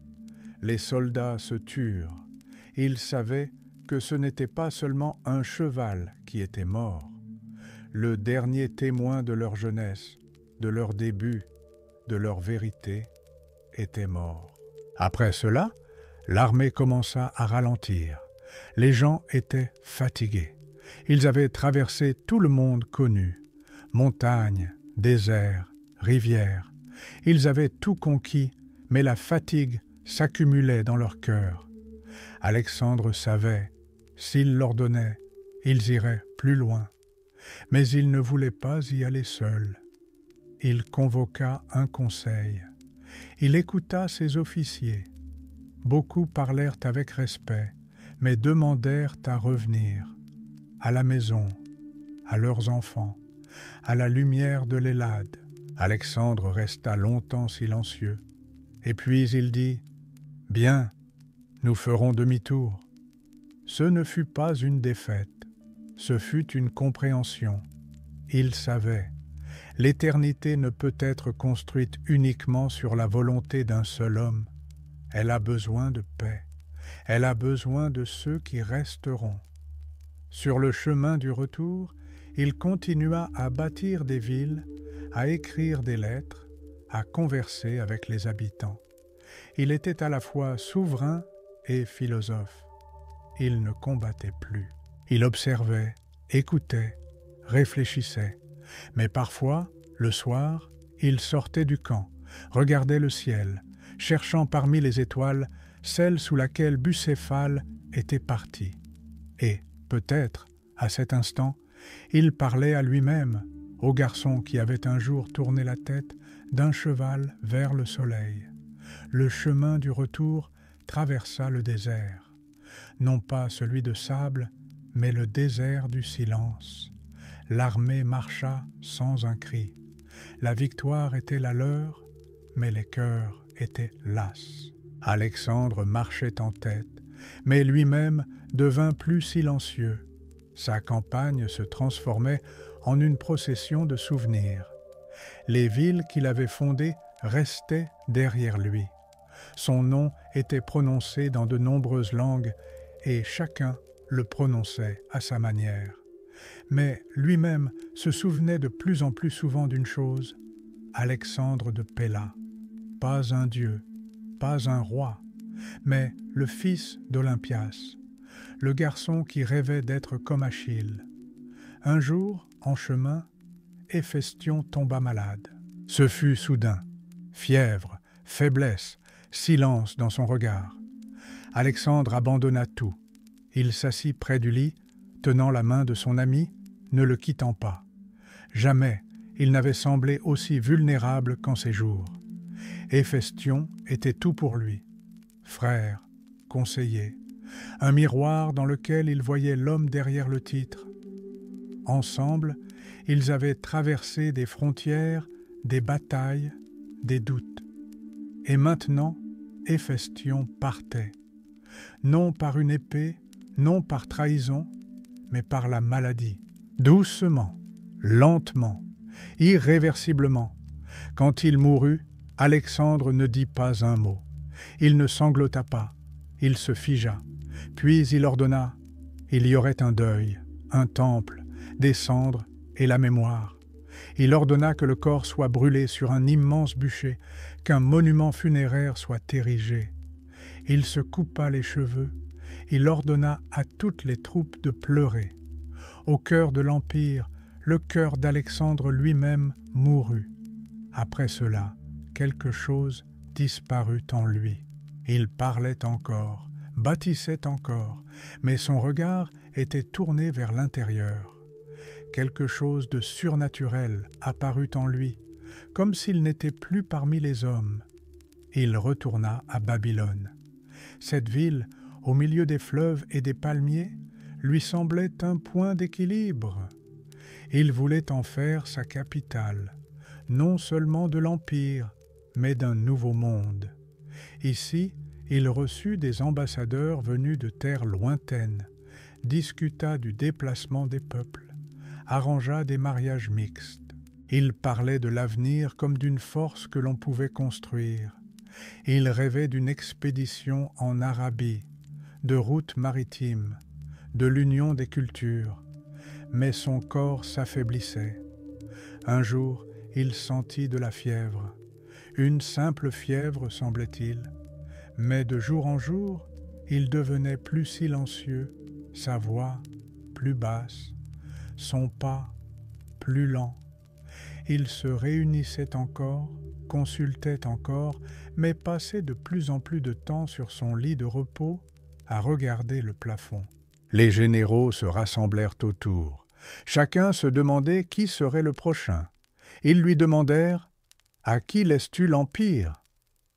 Les soldats se turent. Ils savaient que ce n'était pas seulement un cheval qui était mort, le dernier témoin de leur jeunesse, de leur début, de leur vérité, était mort. Après cela, l'armée commença à ralentir. Les gens étaient fatigués. Ils avaient traversé tout le monde connu, montagnes, déserts, rivières. Ils avaient tout conquis, mais la fatigue s'accumulait dans leur cœur. Alexandre savait, s'il l'ordonnait, ils iraient plus loin. Mais il ne voulait pas y aller seul. Il convoqua un conseil. Il écouta ses officiers. Beaucoup parlèrent avec respect, mais demandèrent à revenir, à la maison, à leurs enfants, à la lumière de l'Hélade. Alexandre resta longtemps silencieux, et puis il dit « Bien, nous ferons demi-tour. » Ce ne fut pas une défaite, ce fut une compréhension. Il savait, l'éternité ne peut être construite uniquement sur la volonté d'un seul homme. Elle a besoin de paix, elle a besoin de ceux qui resteront. Sur le chemin du retour, il continua à bâtir des villes, à écrire des lettres, à converser avec les habitants. Il était à la fois souverain et philosophe. Il ne combattait plus. Il observait, écoutait, réfléchissait. Mais parfois, le soir, il sortait du camp, regardait le ciel, cherchant parmi les étoiles celle sous laquelle Bucéphale était parti. Et, peut-être, à cet instant, il parlait à lui-même, au garçon qui avait un jour tourné la tête d'un cheval vers le soleil. Le chemin du retour traversa le désert, non pas celui de sable, mais le désert du silence. L'armée marcha sans un cri. La victoire était la leur, mais les cœurs étaient las. Alexandre marchait en tête, mais lui-même devint plus silencieux. Sa campagne se transformait en une procession de souvenirs. Les villes qu'il avait fondées restaient derrière lui. Son nom était prononcé dans de nombreuses langues et chacun le prononçait à sa manière. Mais lui-même se souvenait de plus en plus souvent d'une chose, Alexandre de Péla, pas un dieu, pas un roi, mais le fils d'Olympias, le garçon qui rêvait d'être comme Achille. Un jour, en chemin, Héphestion tomba malade. Ce fut soudain, fièvre, faiblesse, silence dans son regard. Alexandre abandonna tout. Il s'assit près du lit, tenant la main de son ami, ne le quittant pas. Jamais il n'avait semblé aussi vulnérable qu'en ces jours. Héphestion était tout pour lui. Frère, conseiller, un miroir dans lequel il voyait l'homme derrière le titre. Ensemble, ils avaient traversé des frontières, des batailles, des doutes. Et maintenant, Héphestion partait. Non par une épée, non par trahison, mais par la maladie. Doucement, lentement, irréversiblement. Quand il mourut, Alexandre ne dit pas un mot. Il ne sanglota pas, il se figea. Puis il ordonna, il y aurait un deuil, un temple, des cendres et la mémoire. Il ordonna que le corps soit brûlé sur un immense bûcher, qu'un monument funéraire soit érigé. Il se coupa les cheveux, il ordonna à toutes les troupes de pleurer. Au cœur de l'Empire, le cœur d'Alexandre lui-même mourut. Après cela, quelque chose disparut en lui. Il parlait encore, bâtissait encore, mais son regard était tourné vers l'intérieur. Quelque chose de surnaturel apparut en lui, comme s'il n'était plus parmi les hommes. Il retourna à Babylone. Cette ville, au milieu des fleuves et des palmiers, lui semblait un point d'équilibre. Il voulait en faire sa capitale, non seulement de l'Empire, mais d'un nouveau monde. Ici, il reçut des ambassadeurs venus de terres lointaines, discuta du déplacement des peuples, arrangea des mariages mixtes. Il parlait de l'avenir comme d'une force que l'on pouvait construire. Il rêvait d'une expédition en Arabie, de routes maritimes, de l'union des cultures, mais son corps s'affaiblissait. Un jour, il sentit de la fièvre, une simple fièvre semblait-il, mais de jour en jour, il devenait plus silencieux, sa voix plus basse, son pas plus lent. Il se réunissait encore, consultait encore, mais passait de plus en plus de temps sur son lit de repos à regarder le plafond. Les généraux se rassemblèrent autour. Chacun se demandait qui serait le prochain. Ils lui demandèrent « À qui laisses-tu l'Empire »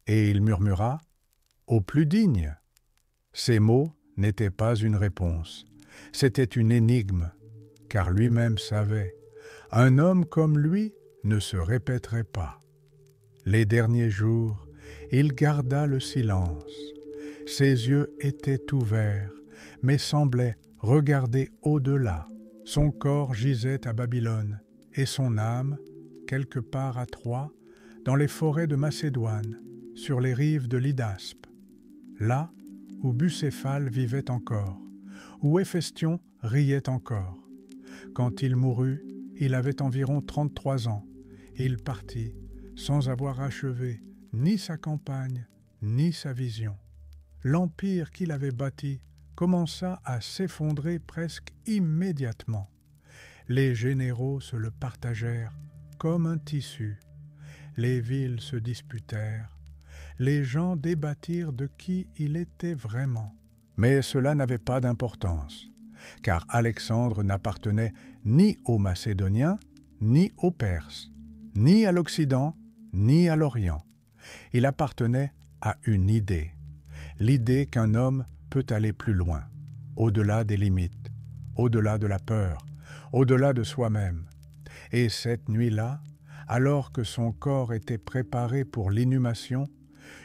Et il murmura « Au plus digne ». Ces mots n'étaient pas une réponse. C'était une énigme, car lui-même savait. Un homme comme lui ne se répéterait pas. Les derniers jours, il garda le silence. Ses yeux étaient ouverts, mais semblaient regarder au-delà. Son corps gisait à Babylone, et son âme, quelque part à Troie, dans les forêts de Macédoine, sur les rives de l'Hydaspe, là où Bucéphale vivait encore, où Héphestion riait encore. Quand il mourut, il avait environ 33 ans. Il partit sans avoir achevé ni sa campagne, ni sa vision. L'empire qu'il avait bâti commença à s'effondrer presque immédiatement. Les généraux se le partagèrent comme un tissu. Les villes se disputèrent. Les gens débattirent de qui il était vraiment. Mais cela n'avait pas d'importance, car Alexandre n'appartenait ni aux Macédoniens, ni aux Perses, ni à l'Occident, ni à l'Orient. Il appartenait à une idée, l'idée qu'un homme peut aller plus loin, au-delà des limites, au-delà de la peur, au-delà de soi-même. Et cette nuit-là, alors que son corps était préparé pour l'inhumation,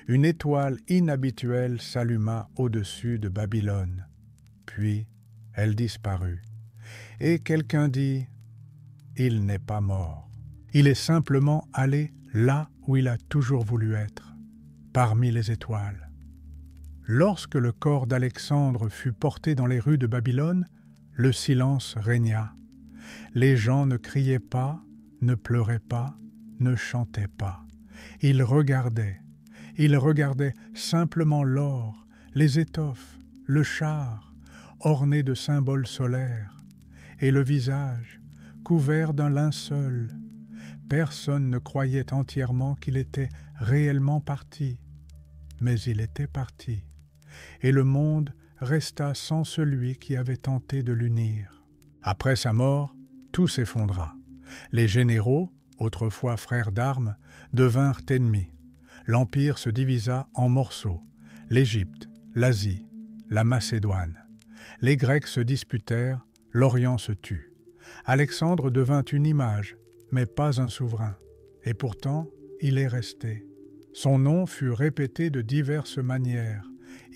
une étoile inhabituelle s'alluma au-dessus de Babylone. Puis, elle disparut. Et quelqu'un dit « Il n'est pas mort. Il est simplement allé là où il a toujours voulu être, parmi les étoiles. » Lorsque le corps d'Alexandre fut porté dans les rues de Babylone, le silence régna. Les gens ne criaient pas, ne pleuraient pas, ne chantaient pas. Ils regardaient simplement l'or, les étoffes, le char, orné de symboles solaires, et le visage, couvert d'un linceul. Personne ne croyait entièrement qu'il était réellement parti, mais il était parti, et le monde resta sans celui qui avait tenté de l'unir. Après sa mort, tout s'effondra. Les généraux, autrefois frères d'armes, devinrent ennemis. L'Empire se divisa en morceaux, l'Égypte, l'Asie, la Macédoine. Les Grecs se disputèrent, l'Orient se tut. Alexandre devint une image, mais pas un souverain. Et pourtant, il est resté. Son nom fut répété de diverses manières,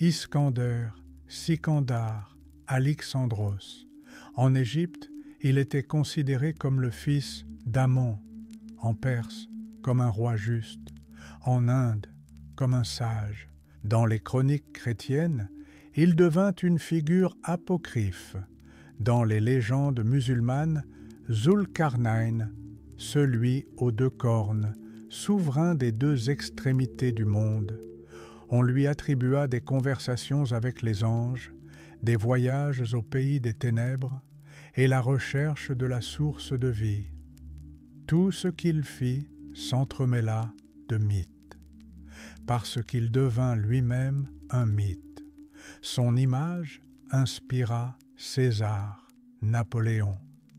Iskander, Sikandar, Alexandros. En Égypte, il était considéré comme le fils d'Amon, en Perse comme un roi juste, en Inde comme un sage. Dans les chroniques chrétiennes, il devint une figure apocryphe. Dans les légendes musulmanes, Zulkarnain, celui aux 2 cornes, souverain des 2 extrémités du monde. On lui attribua des conversations avec les anges, des voyages au pays des ténèbres et la recherche de la source de vie. Tout ce qu'il fit s'entremêla de mythes, parce qu'il devint lui-même un mythe. Son image inspira César, Napoléon,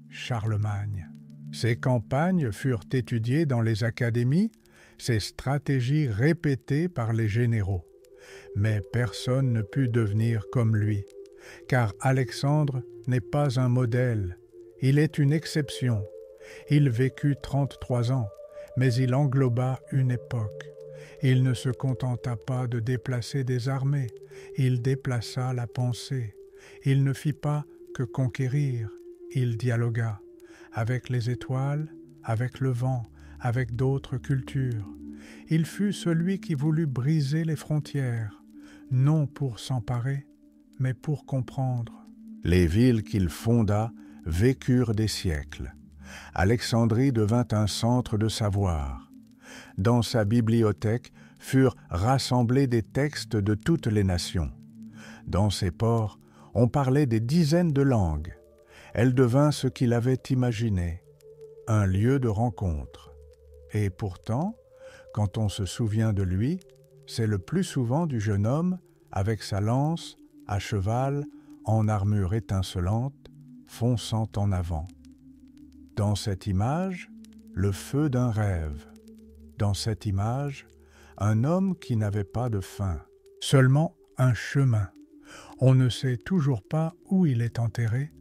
Charlemagne. Ses campagnes furent étudiées dans les académies, ses stratégies répétées par les généraux. Mais personne ne put devenir comme lui, car Alexandre n'est pas un modèle, il est une exception. Il vécut 33 ans, mais il engloba une époque. Il ne se contenta pas de déplacer des armées, il déplaça la pensée. Il ne fit pas que conquérir, il dialogua avec les étoiles, avec le vent, avec d'autres cultures. Il fut celui qui voulut briser les frontières, non pour s'emparer, mais pour comprendre. Les villes qu'il fonda vécurent des siècles. Alexandrie devint un centre de savoir. Dans sa bibliothèque furent rassemblés des textes de toutes les nations. Dans ses ports, on parlait des dizaines de langues. Elle devint ce qu'il avait imaginé, un lieu de rencontre. Et pourtant, quand on se souvient de lui, c'est le plus souvent du jeune homme avec sa lance, à cheval, en armure étincelante, fonçant en avant. Dans cette image, le feu d'un rêve. Dans cette image, un homme qui n'avait pas de fin, seulement un chemin. On ne sait toujours pas où il est enterré.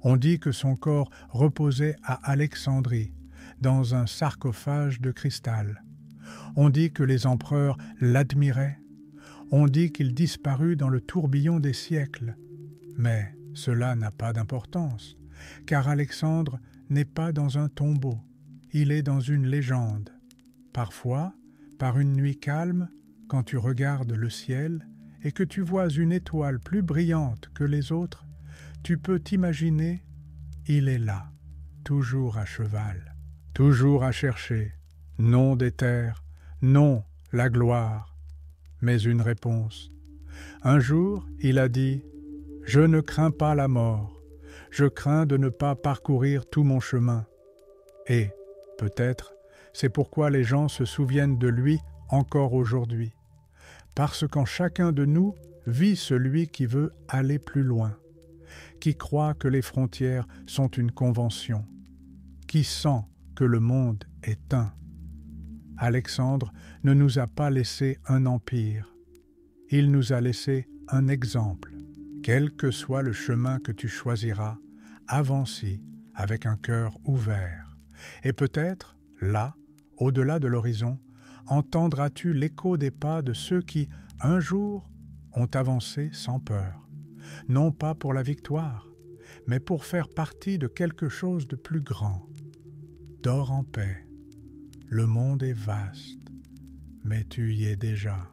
On dit que son corps reposait à Alexandrie, dans un sarcophage de cristal. On dit que les empereurs l'admiraient. On dit qu'il disparut dans le tourbillon des siècles. Mais cela n'a pas d'importance, car Alexandre n'est pas dans un tombeau, il est dans une légende. Parfois, par une nuit calme, quand tu regardes le ciel et que tu vois une étoile plus brillante que les autres, tu peux t'imaginer, il est là, toujours à cheval, toujours à chercher, non des terres, non la gloire, mais une réponse. Un jour, il a dit « Je ne crains pas la mort, je crains de ne pas parcourir tout mon chemin. » Et, peut-être, c'est pourquoi les gens se souviennent de lui encore aujourd'hui. Parce qu'en chacun de nous vit celui qui veut aller plus loin, qui croit que les frontières sont une convention, qui sent que le monde est un. Alexandre ne nous a pas laissé un empire, il nous a laissé un exemple. Quel que soit le chemin que tu choisiras, avance-y avec un cœur ouvert. Et peut-être, là, au-delà de l'horizon, entendras-tu l'écho des pas de ceux qui, un jour, ont avancé sans peur, non pas pour la victoire, mais pour faire partie de quelque chose de plus grand. Dors en paix, le monde est vaste, mais tu y es déjà.